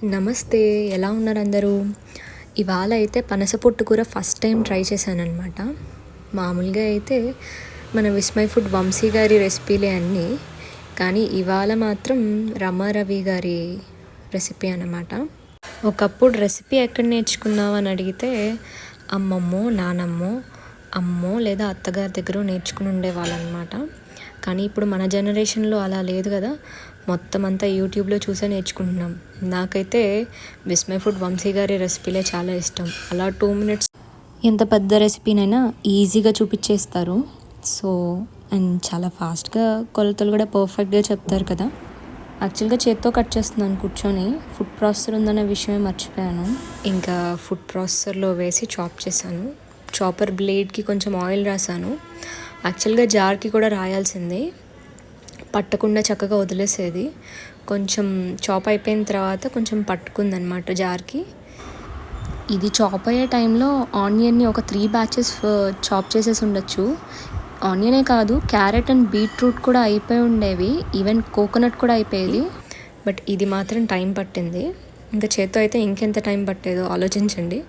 నమస్తే. ఎలా ఉన్నారు అందరూ? ఇవాళ అయితే పనస పొట్టు కూర ఫస్ట్ టైం ట్రై చేశాననమాట. మామూలుగా అయితే మన విస్మయ్ ఫుడ్ వంశీ గారి రెసిపీలే అన్నీ. కానీ ఇవాళ మాత్రం రమారవి గారి రెసిపీ అన్నమాట. ఒకప్పుడు రెసిపీ ఎక్కడ నేర్చుకున్నావు అని అడిగితే అమ్మమ్మో, నానమ్మో, అమ్మో లేదా అత్తగారి దగ్గర నేర్చుకుని ఉండేవాళ్ళనమాట. కానీ ఇప్పుడు మన జనరేషన్లో అలా లేదు కదా. మొత్తం అంతా యూట్యూబ్లో చూసే నేర్చుకుంటున్నాం. నాకైతే విస్మయ్ ఫుడ్ వంశీ గారి రెసిపీలే చాలా ఇష్టం. అలా 2 minutes ఎంత పెద్ద రెసిపీనైనా ఈజీగా చూపించేస్తారు. సో అండ్ చాలా ఫాస్ట్గా కొలతలు కూడా పర్ఫెక్ట్గా చెప్తారు కదా. యాక్చువల్గా చేత్తో కట్ చేస్తున్నాను కూర్చొని. ఫుడ్ ప్రాసెసర్ ఉందనే విషయమే మర్చిపోయాను. ఇంకా ఫుడ్ ప్రాసెసర్లో వేసి చాప్ చేశాను. చాపర్ బ్లేడ్కి కొంచెం ఆయిల్ రాసాను. యాక్చువల్గా జార్కి కూడా రాయాల్సింది, పట్టకుండా చక్కగా వదిలేసేది. కొంచెం చాప్ అయిపోయిన తర్వాత కొంచెం పట్టుకుందనమాట జార్కి. ఇది చాప్ అయ్యే టైంలో ఆనియన్ని ఒక 3 batches చాప్ చేసేసి ఉండొచ్చు. ఆనియనే కాదు, క్యారెట్ అండ్ బీట్రూట్ కూడా అయిపోయి ఉండేవి. ఈవెన్ కోకోనట్ కూడా అయిపోయేది. బట్ ఇది మాత్రం టైం పట్టింది. ఇంకా చేత్తో అయితే ఇంకెంత టైం పట్టేదో ఆలోచించండి.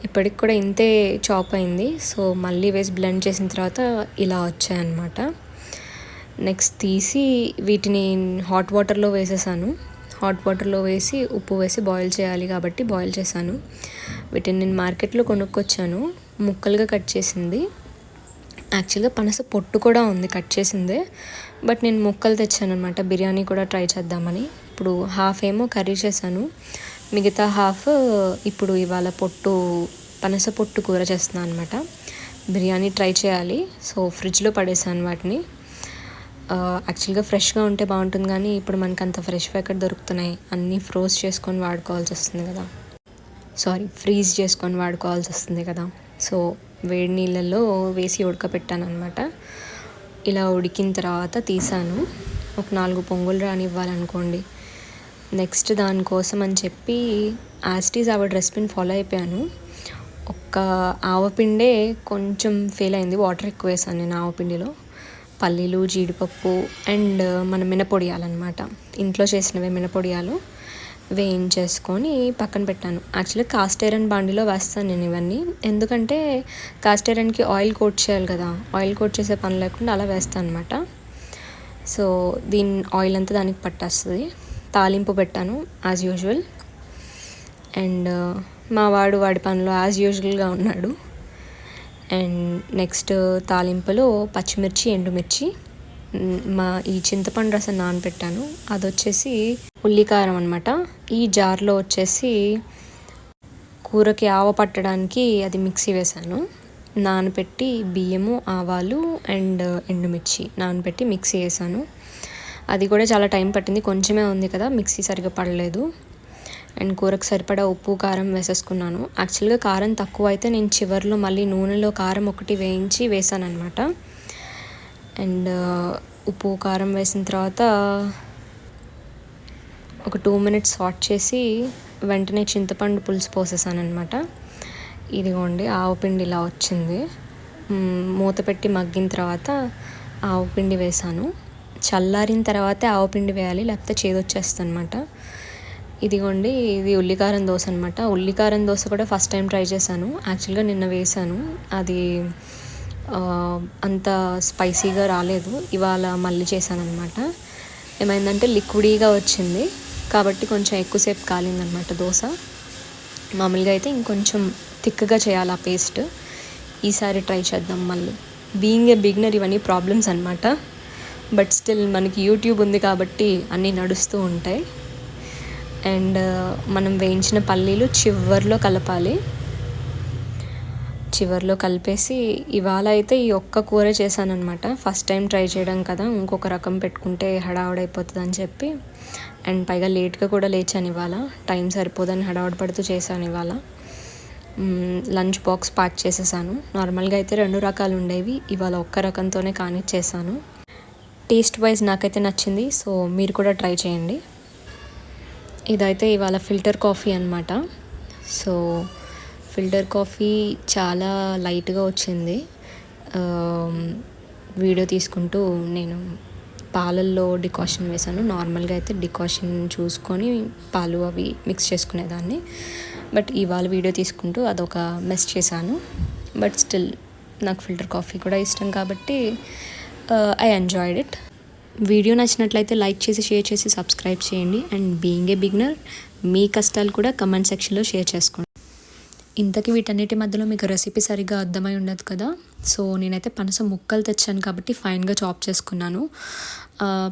ఇప్పటికి కూడా ఇంతే చాప్ అయింది. సో మళ్ళీ వేసి బ్లెండ్ చేసిన తర్వాత ఇలా వచ్చాయన్నమాట. నెక్స్ట్ తీసి వీటిని హాట్ వాటర్లో వేసేసాను. హాట్ వాటర్లో వేసి ఉప్పు వేసి బాయిల్ చేయాలి కాబట్టి బాయిల్ చేశాను. వీటిని నేను మార్కెట్లో కొనుక్కొచ్చాను, ముక్కలుగా కట్ చేసింది. యాక్చువల్గా పనస పొట్టు కూడా ఉంది కట్ చేసిందే, బట్ నేను ముక్కలు తెచ్చాను అనమాట. బిర్యానీ కూడా ట్రై చేద్దామని. ఇప్పుడు హాఫ్ ఏమో కర్రీ చేశాను, మిగతా హాఫ్ ఇప్పుడు ఇవాళ పనస పొట్టు కూర చేస్తున్నాను అనమాట. బిర్యానీ ట్రై చేయాలి. సో ఫ్రిడ్జ్లో పడేసాను వాటిని. యాక్చువల్గా ఫ్రెష్గా ఉంటే బాగుంటుంది, కానీ ఇప్పుడు మనకు అంత ఫ్రెష్గా ఎక్కడ దొరుకుతున్నాయి. అన్నీ ఫ్రీజ్ చేసుకొని వాడుకోవాల్సి వస్తుంది కదా. సో వేడి నీళ్ళల్లో వేసి ఉడకపెట్టాను అనమాట. ఇలా ఉడికిన తర్వాత తీసాను. ఒక 4 పొంగులు రానివ్వాలనుకోండి. నెక్స్ట్ దానికోసం అని చెప్పి యాస్టీస్ ఆవిడ రెసిపీని ఫాలో అయిపోయాను. ఒక్క ఆవపిండే కొంచెం ఫెయిల్ అయింది, వాటర్ ఎక్కువ వేసాను నేను ఆవపిండిలో. పల్లీలు, జీడిపప్పు అండ్ మన మినపొడియాలన్నమాట, ఇంట్లో చేసినవే మినపొడియాలు వేయించేసుకొని పక్కన పెట్టాను. యాక్చువల్లీ కాస్ట్ ఐరన్ బాండిలో వేస్తాను నేను ఇవన్నీ, ఎందుకంటే కాస్ట్ ఐరన్కి ఆయిల్ కోట్ చేయాలి కదా. ఆయిల్ కోట్ చేసే పని లేకుండా అలా వేస్తాను అనమాట. సో దీని ఆయిల్ అంతా దానికి పట్టేస్తుంది. తాలింపు పెట్టాను యాజ్ యూజువల్. అండ్ మా వాడి పనిలో యాజ్ యూజువల్గా ఉన్నాడు. అండ్ నెక్స్ట్ తాలింపులో పచ్చిమిర్చి, ఎండుమిర్చి, ఈ చింతపండు రసం నానబెట్టాను. అది వచ్చేసి ఉల్లికారం అనమాట. ఈ జార్లో వచ్చేసి కూరకి ఆవ పట్టడానికి అది మిక్సీ వేసాను. నానబెట్టి బియ్యము, ఆవాలు అండ్ ఎండుమిర్చి నానబెట్టి మిక్సీ వేసాను. అది కూడా చాలా టైం పట్టింది, కొంచెమే ఉంది కదా, మిక్సీ సరిగ్గా పడలేదు. అండ్ కూరకు సరిపడా ఉప్పు, కారం వేసేసుకున్నాను. యాక్చువల్గా కారం తక్కువ అయితే నేను చివరిలో మళ్ళీ నూనెలో కారం ఒకటి వేయించి వేసాను అనమాట. అండ్ ఉప్పు, కారం వేసిన తర్వాత ఒక 2 minutes సాట్ చేసి వెంటనే చింతపండు పులుసు పోసేసాను అనమాట. ఇదిగోండి ఆవపిండి ఇలా వచ్చింది. మూత పెట్టి మగ్గిన తర్వాత ఆవపిండి వేసాను. చల్లారిన తర్వాతే ఆవపిండి వేయాలి, లేకపోతే చేదొచ్చేస్తుంది అనమాట. ఇదిగోండి, ఇది ఉల్లికారం దోశ అనమాట. ఉల్లికారం దోశ కూడా ఫస్ట్ టైం ట్రై చేశాను. యాక్చువల్గా నిన్న వేసాను, అది అంత స్పైసీగా రాలేదు. ఇవాళ మళ్ళీ చేశాను అనమాట. ఏమైందంటే లిక్విడీగా వచ్చింది కాబట్టి కొంచెం ఎక్కువసేపు కాలిందనమాట దోశ. మామూలుగా అయితే ఇంకొంచెం థిక్గా చేయాలి ఆ పేస్ట్. ఈసారి ట్రై చేద్దాం మళ్ళీ. బీయింగ్ ఏ బిగినర్ ఇవన్నీ ప్రాబ్లమ్స్ అనమాట. బట్ స్టిల్ మనకి యూట్యూబ్ ఉంది కాబట్టి అన్నీ నడుస్తూ ఉంటాయి. అండ్ మనం వేయించిన పల్లీలు చివర్లో కలపాలి. చివర్లో కలిపేసి ఇవాళ అయితే ఈ ఒక్క కూర చేశాను అనమాట. ఫస్ట్ టైం ట్రై చేయడం కదా, ఇంకొక రకం పెట్టుకుంటే హడావుడైపోతుంది అని చెప్పి. అండ్ పైగా లేట్గా కూడా లేచాను ఇవాళ, టైం సరిపోదని హడావుడి పడుతూ చేశాను ఇవాళ. లంచ్ బాక్స్ ప్యాక్ చేసేసాను. నార్మల్గా అయితే 2 రకాలు ఉండేవి, ఇవాళ ఒక్క రకంతోనే కానిచ్చేసాను. టేస్ట్ వైజ్ నాకైతే నచ్చింది. సో మీరు కూడా ట్రై చేయండి. ఇదైతే ఇవాళ ఫిల్టర్ కాఫీ అనమాట. సో ఫిల్టర్ కాఫీ చాలా లైట్గా వచ్చింది. వీడియో తీసుకుంటూ నేను పాలల్లో డికాషన్ వేసాను. నార్మల్గా అయితే డికాషన్ చూసుకొని పాలు అవి మిక్స్ చేసుకునేదాన్ని. బట్ ఇవాళ వీడియో తీసుకుంటూ అదొక మెస్ చేశాను. బట్ స్టిల్ నాకు ఫిల్టర్ కాఫీ కూడా ఇష్టం కాబట్టి ఐ ఎంజాయ్డ్ ఇట్. వీడియో నచ్చినట్లయితే లైక్ చేసి, షేర్ చేసి, సబ్స్క్రైబ్ చేయండి. అండ్ బీయింగ్ ఏ బిగినర్, మీ కష్టాలు కూడా కమెంట్ సెక్షన్లో షేర్ చేసుకోండి. ఇంతకీ వీటన్నిటి మధ్యలో మీకు రెసిపీ సరిగ్గా అర్థమై ఉండదు కదా. సో నేనైతే పనస ముక్కలు తెచ్చాను కాబట్టి ఫైన్గా చాప్ చేసుకున్నాను.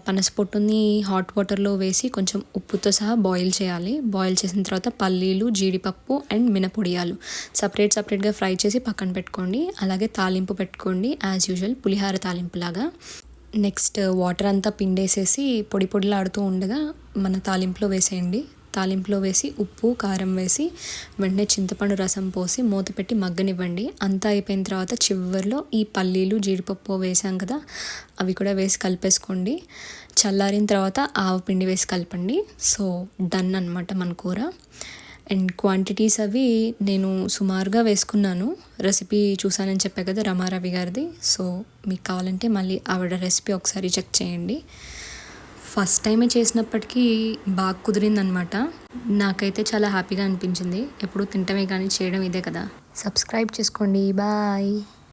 పనస పొట్టుని హాట్ వాటర్లో వేసి కొంచెం ఉప్పుతో సహా బాయిల్ చేయాలి. బాయిల్ చేసిన తర్వాత పల్లీలు, జీడిపప్పు అండ్ మినపొడియాలు సపరేట్గా ఫ్రై చేసి పక్కన పెట్టుకోండి. అలాగే తాలింపు పెట్టుకోండి, యాజ్ యూజువల్ పులిహార తాలింపులాగా. నెక్స్ట్ వాటర్ అంతా పిండేసేసి పొడిలాడుతూ ఉండగా మన తాలింపులో వేసేయండి. తాలింపులో వేసి ఉప్పు, కారం వేసి వెంటనే చింతపండు రసం పోసి మూత పెట్టి మగ్గనివ్వండి. అంతా అయిపోయిన తర్వాత చివరిలో ఈ పల్లీలు, జీడిపప్పు వేసాం కదా, అవి కూడా వేసి కలిపేసుకోండి. చల్లారిన తర్వాత ఆవపిండి వేసి కలపండి. సో డన్ అనమాట మన కూర. అండ్ క్వాంటిటీస్ అవి నేను సుమారుగా వేసుకున్నాను. రెసిపీ చూసానని చెప్పా కదా రమారవి గారిది. సో మీకు కావాలంటే మళ్ళీ ఆవిడ రెసిపీ ఒకసారి చెక్ చేయండి. ఫస్ట్ టైమే చేసినప్పటికీ బాగా కుదిరిందనమాట. నాకైతే చాలా హ్యాపీగా అనిపించింది. ఎప్పుడు తింటమే కానీ చేయడం ఇదే కదా. సబ్స్క్రైబ్ చేసుకోండి. బాయ్.